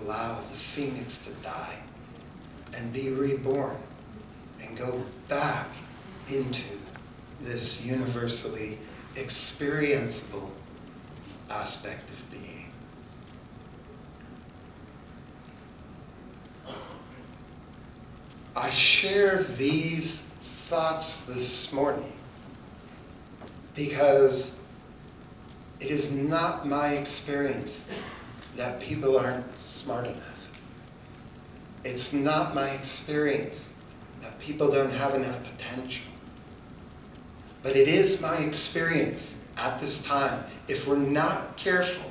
allow the phoenix to die and be reborn and go back into this universally experienceable aspect of being. I share these thoughts this morning because it is not my experience that people aren't smart enough. It's not my experience that people don't have enough potential. But it is my experience at this time, if we're not careful,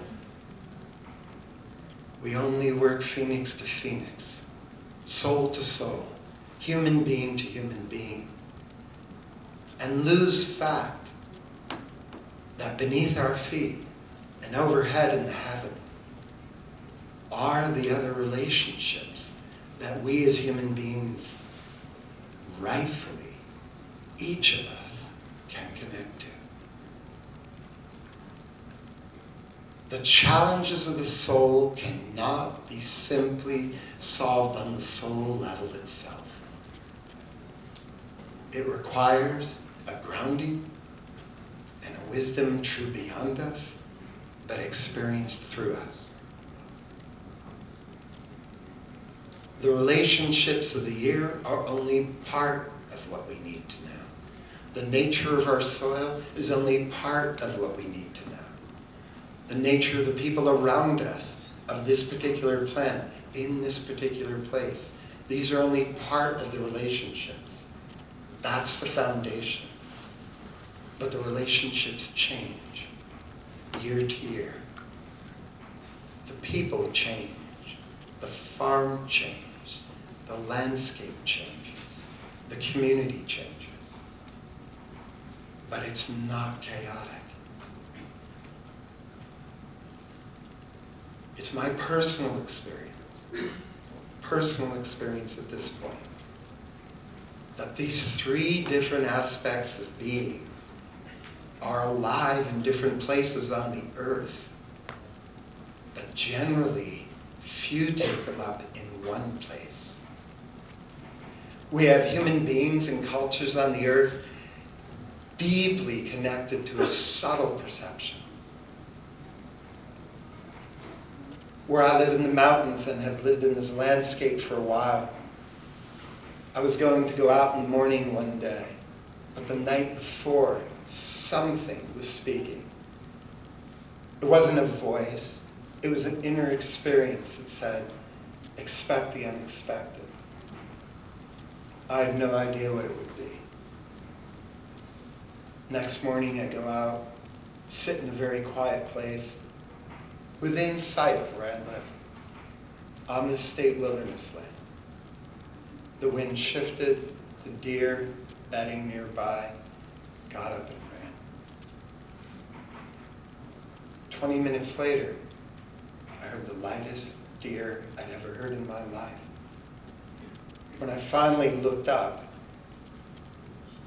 we only work phoenix to phoenix, soul to soul, human being to human being, and lose fact that beneath our feet and overhead in the heaven are the other relationships that we as human beings rightfully, each of us, can connect to. The challenges of the soul cannot be simply solved on the soul level itself. It requires a grounding and a wisdom true beyond us, but experienced through us. The relationships of the year are only part of what we need to know. The nature of our soil is only part of what we need to know. The nature of the people around us, of this particular plant, in this particular place, these are only part of the relationships. That's the foundation. But the relationships change year to year. The people change. The farm changes. The landscape changes. The community changes. But it's not chaotic. It's my personal experience at this point, that these three different aspects of being are alive in different places on the earth, but generally few take them up in one place. We have human beings and cultures on the earth deeply connected to a subtle perception. Where I live in the mountains and have lived in this landscape for a while, I was going to go out in the morning one day, but the night before, something was speaking. It wasn't a voice, it was an inner experience that said, expect the unexpected. I had no idea what it would be. Next morning I go out, sit in a very quiet place, within sight of where I live, on this state wilderness land. The wind shifted, the deer bedding nearby got up and ran. 20 minutes later, I heard the lightest deer I'd ever heard in my life. When I finally looked up,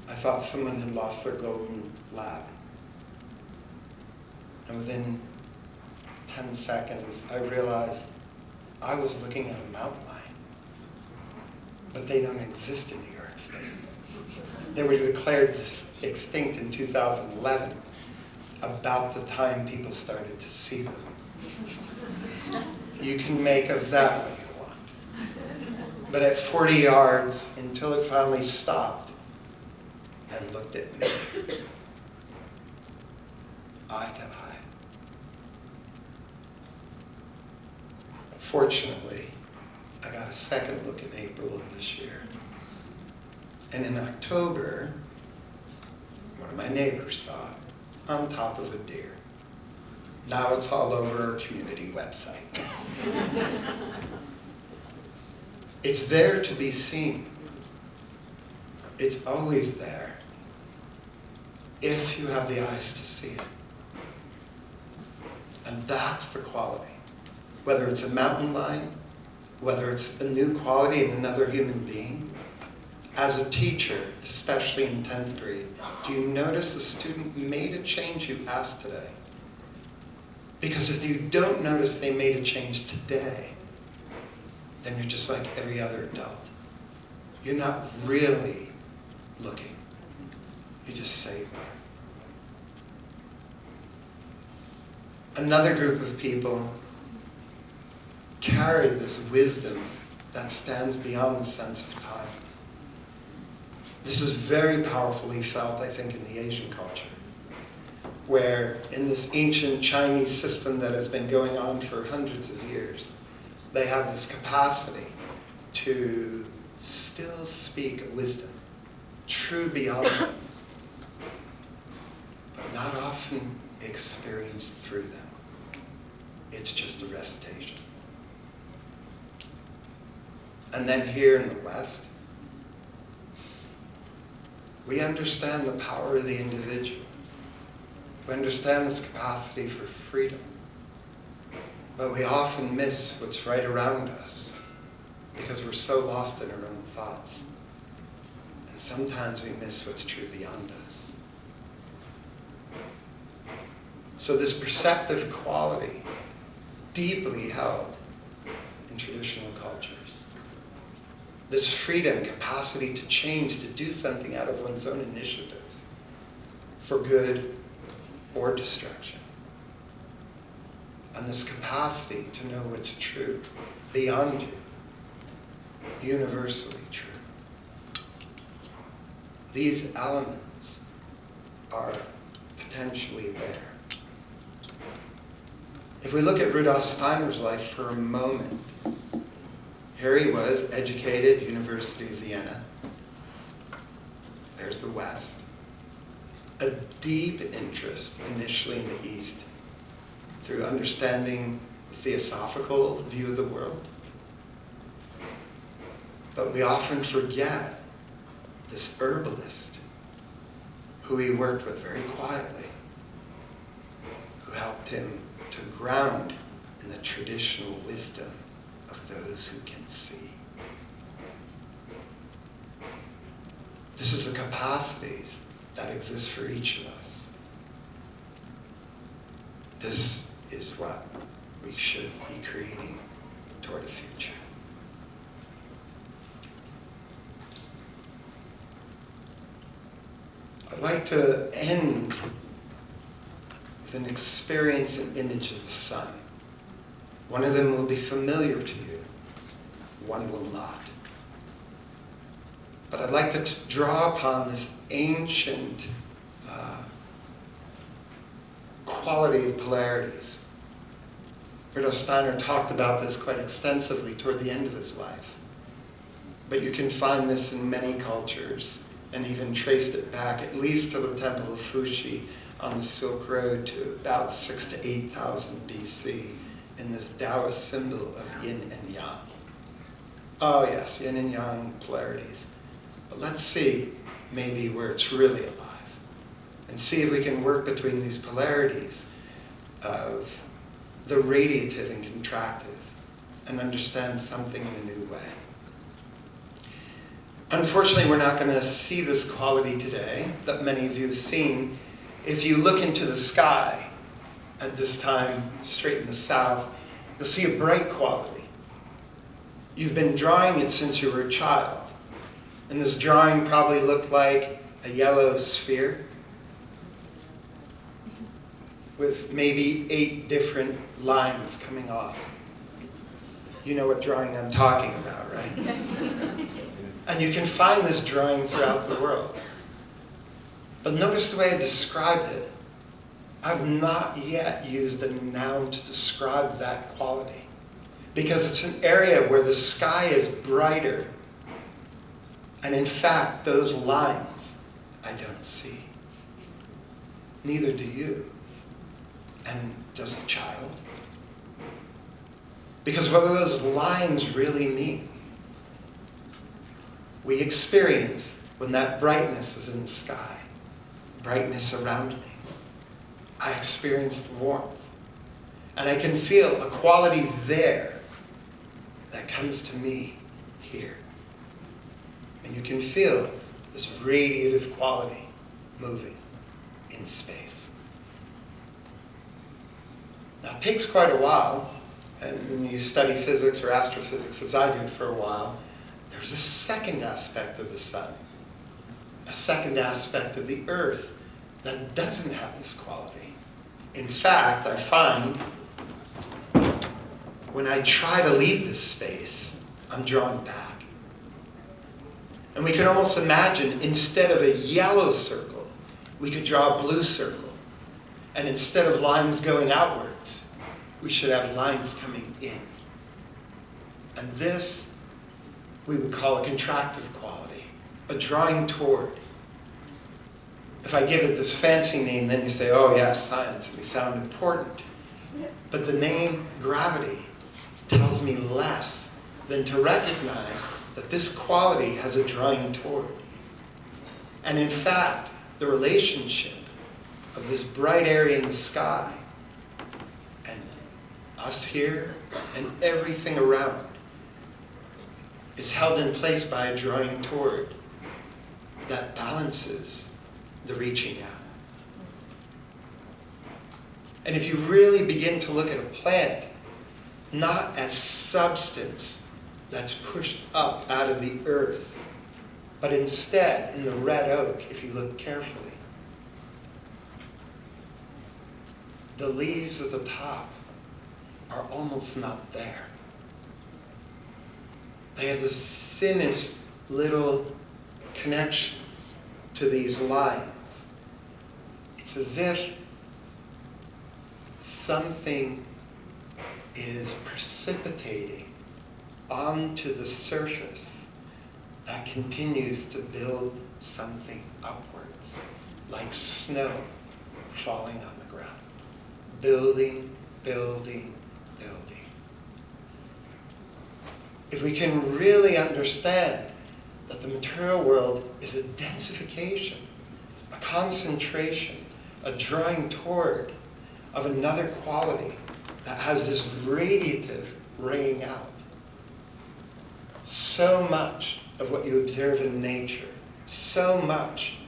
I thought someone had lost their golden lab. And within 10 seconds, I realized I was looking at a mountain lion. But they don't exist in New York State. They were declared extinct in 2011, about the time people started to see them. You can make of that what you want. But at 40 yards, until it finally stopped and looked at me, eye to eye. Fortunately, I got a second look in April of this year. And in October, one of my neighbors saw it on top of a deer. Now it's all over our community website. It's there to be seen. It's always there, if you have the eyes to see it. And that's the quality. Whether it's a mountain lion, whether it's a new quality in another human being. As a teacher, especially in 10th grade, do you notice the student made a change you passed today? Because if you don't notice they made a change today, then you're just like every other adult. You're not really looking. You just say that. Another group of people carry this wisdom that stands beyond the sense of time. This is very powerfully felt, I think, in the Asian culture, where in this ancient Chinese system that has been going on for hundreds of years, they have this capacity to still speak wisdom, true beyond them, but not often experienced through them. It's just a recitation. And then here in the West, we understand the power of the individual. We understand this capacity for freedom. But we often miss what's right around us because we're so lost in our own thoughts. And sometimes we miss what's true beyond us. So this perceptive quality, deeply held in traditional cultures. This freedom, capacity to change, to do something out of one's own initiative, for good or destruction. And this capacity to know what's true beyond you, universally true. These elements are potentially there. If we look at Rudolf Steiner's life for a moment, here he was, educated, University of Vienna. There's the West. A deep interest initially in the East through understanding the theosophical view of the world. But we often forget this herbalist who he worked with very quietly, who helped him to ground in the traditional wisdom of those who can see. This is the capacities that exist for each of us. This is what we should be creating toward the future. I'd like to end with an experience and image of the sun. One of them will be familiar to you, one will not. But I'd like to draw upon this ancient quality of polarities. Rudolf Steiner talked about this quite extensively toward the end of his life. But you can find this in many cultures, and even traced it back at least to the Temple of Fuxi on the Silk Road to about 6,000 to 8,000 BC in this Taoist symbol of yin and yang. Oh yes, yin and yang polarities. But let's see maybe where it's really alive and see if we can work between these polarities of the radiative and contractive and understand something in a new way. Unfortunately, we're not going to see this quality today that many of you have seen. If you look into the sky at this time, straight in the south, you'll see a bright quality. You've been drawing it since you were a child. And this drawing probably looked like a yellow sphere with maybe 8 different lines coming off. You know what drawing I'm talking about, right? And you can find this drawing throughout the world. But notice the way I described it. I've not yet used a noun to describe that quality, because it's an area where the sky is brighter. And in fact, those lines I don't see. Neither do you. And does the child. Because what do those lines really mean? We experience when that brightness is in the sky, brightness around me. I experience the warmth. And I can feel a quality there that comes to me here. And you can feel this radiative quality moving in space. Now it takes quite a while and when you study physics or astrophysics, as I did for a while, there's a second aspect of the sun, a second aspect of the earth that doesn't have this quality. In fact, I find when I try to leave this space, I'm drawn back. And we can almost imagine, instead of a yellow circle, we could draw a blue circle. And instead of lines going outwards, we should have lines coming in. And this, we would call a contractive quality, a drawing toward. If I give it this fancy name, then you say, oh yeah, science, and we sound important. But the name gravity tells me less than to recognize that this quality has a drawing toward. And in fact, the relationship of this bright area in the sky and us here and everything around is held in place by a drawing toward that balances the reaching out. And if you really begin to look at a plant, not as substance that's pushed up out of the earth, but instead, in the red oak, if you look carefully, the leaves at the top are almost not there. They have the thinnest little connections to these lines. It's as if something is precipitating onto the surface that continues to build something upwards, like snow falling on the ground. Building, building, building. If we can really understand that the material world is a densification, a concentration, a drawing toward of another quality that has this radiative raying out. So much of what you observe in nature, so much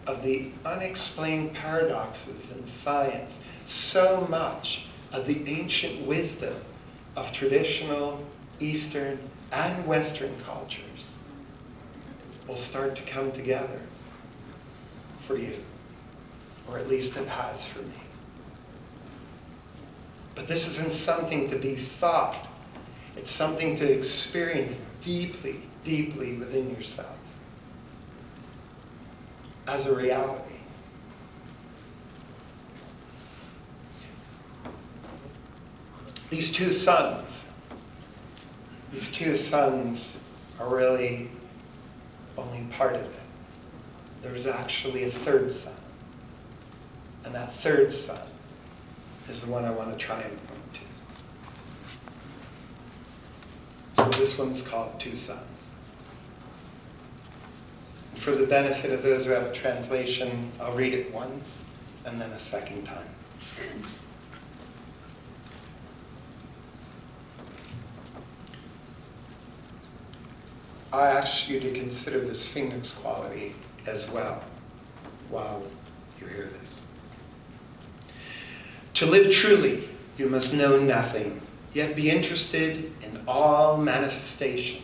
of the unexplained paradoxes in science, so much of the ancient wisdom of traditional Eastern and Western cultures will start to come together for you, or at least it has for me. But this isn't something to be thought. It's something to experience deeply, deeply within yourself as a reality. These two suns are really only part of it. There's actually a third sun. And that third sun is the one I want to try and point to. So this one's called Two Suns. And for the benefit of those who have a translation, I'll read it once and then a second time. I ask you to consider this phoenix quality as well while you hear this. To live truly, you must know nothing, yet be interested in all manifestation.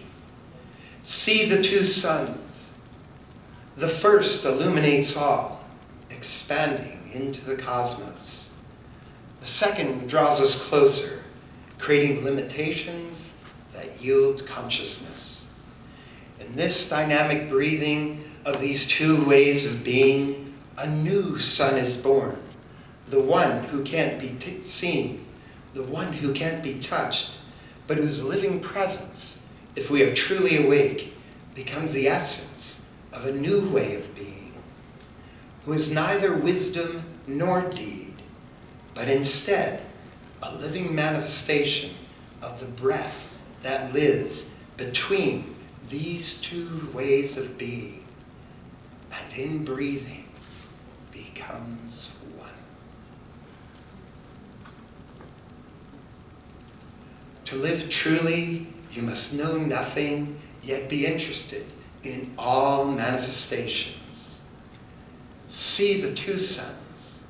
See the two suns. The first illuminates all, expanding into the cosmos. The second draws us closer, creating limitations that yield consciousness. In this dynamic breathing of these two ways of being, a new sun is born. The one who can't be seen, the one who can't be touched, but whose living presence, if we are truly awake, becomes the essence of a new way of being, who is neither wisdom nor deed, but instead a living manifestation of the breath that lives between these two ways of being, and in breathing becomes one. To live truly, you must know nothing, yet be interested in all manifestations. See the two suns.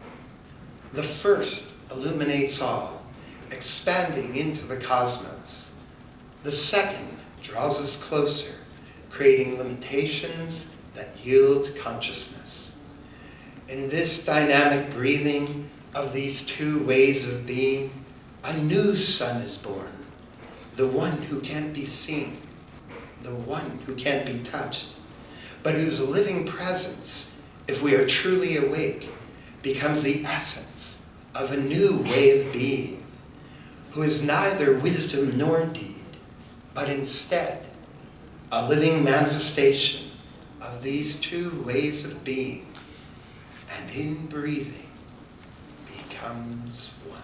The first illuminates all, expanding into the cosmos. The second draws us closer, creating limitations that yield consciousness. In this dynamic breathing of these two ways of being, a new sun is born, the one who can't be seen, the one who can't be touched, but whose living presence, if we are truly awake, becomes the essence of a new way of being, who is neither wisdom nor deed, but instead a living manifestation of these two ways of being, and in breathing becomes one.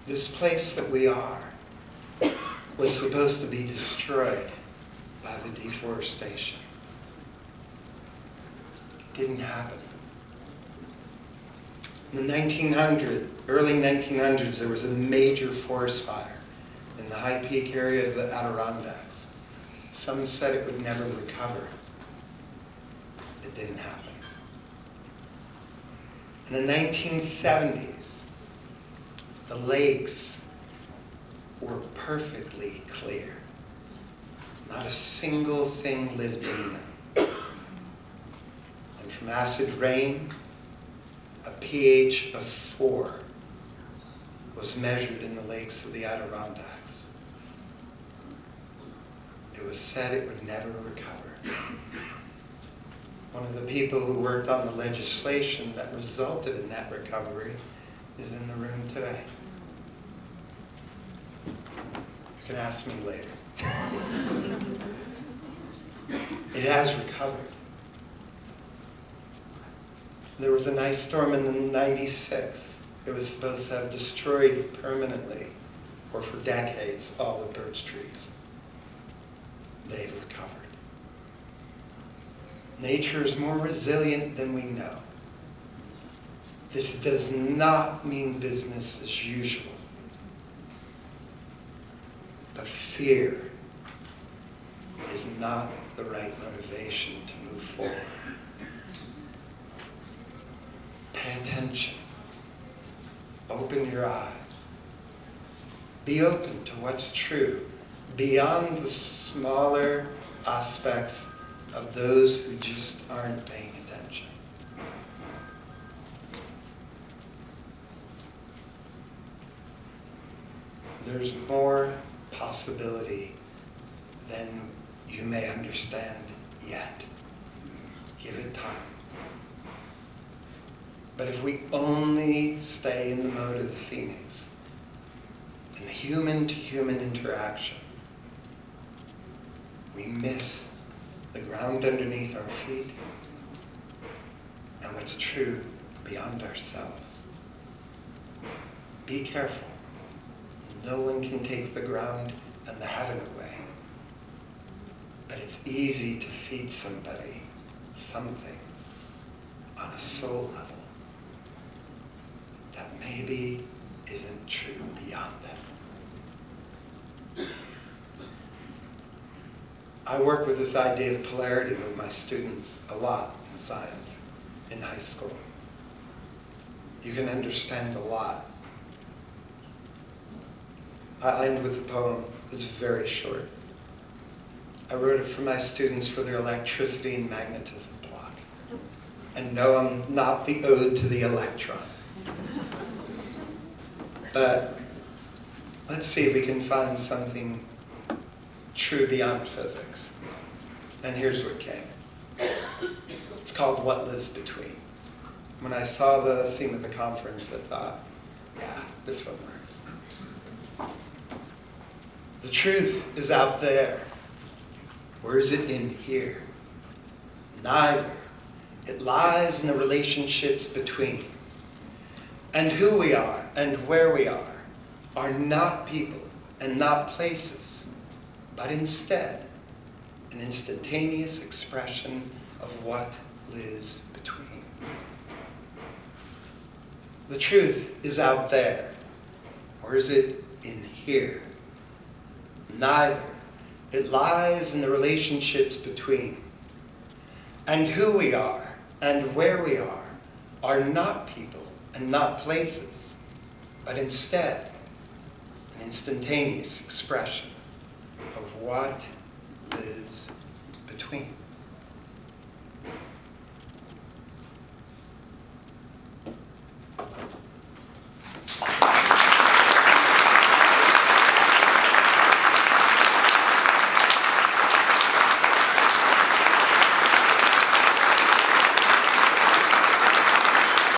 This place that we are was supposed to be destroyed by the deforestation. It didn't happen. In the early 1900s, there was a major forest fire in the high peak area of the Adirondacks. Some said it would never recover. It didn't happen. In the 1970s, the lakes were perfectly clear. Not a single thing lived in them. And from acid rain, a pH of 4 was measured in the lakes of the Adirondacks. It was said it would never recover. One of the people who worked on the legislation that resulted in that recovery is in the room today. You can ask me later. It has recovered. There was an ice storm in '96. It was supposed to have destroyed permanently, or for decades, all the birch trees. They've recovered. Nature is more resilient than we know. This does not mean business as usual. But fear is not the right motivation to move forward. Pay attention. Open your eyes. Be open to what's true beyond the smaller aspects of those who just aren't paying attention. There's more possibility than you may understand yet. Give it time. But if we only stay in the mode of the phoenix, in the human-to-human interaction, we miss the ground underneath our feet and what's true beyond ourselves. Be careful. No one can take the ground and the heaven away. But it's easy to feed somebody something on a soul level that maybe isn't true beyond them. I work with this idea of polarity with my students a lot in science, in high school. You can understand a lot. I end with a poem. It's very short. I wrote it for my students for their electricity and magnetism block. And no, I'm not the ode to the electron. But let's see if we can find something true beyond physics. And here's what came. It's called What Lives Between. When I saw the theme of the conference, I thought, yeah, this one works. The truth is out there. Or is it in here? Neither. It lies in the relationships between. And who we are and where we are not people and not places, but instead an instantaneous expression of what lives between. The truth is out there, or is it in here? Neither. It lies in the relationships between. And who we are and where we are not people and not places, but instead an instantaneous expression of what lives between.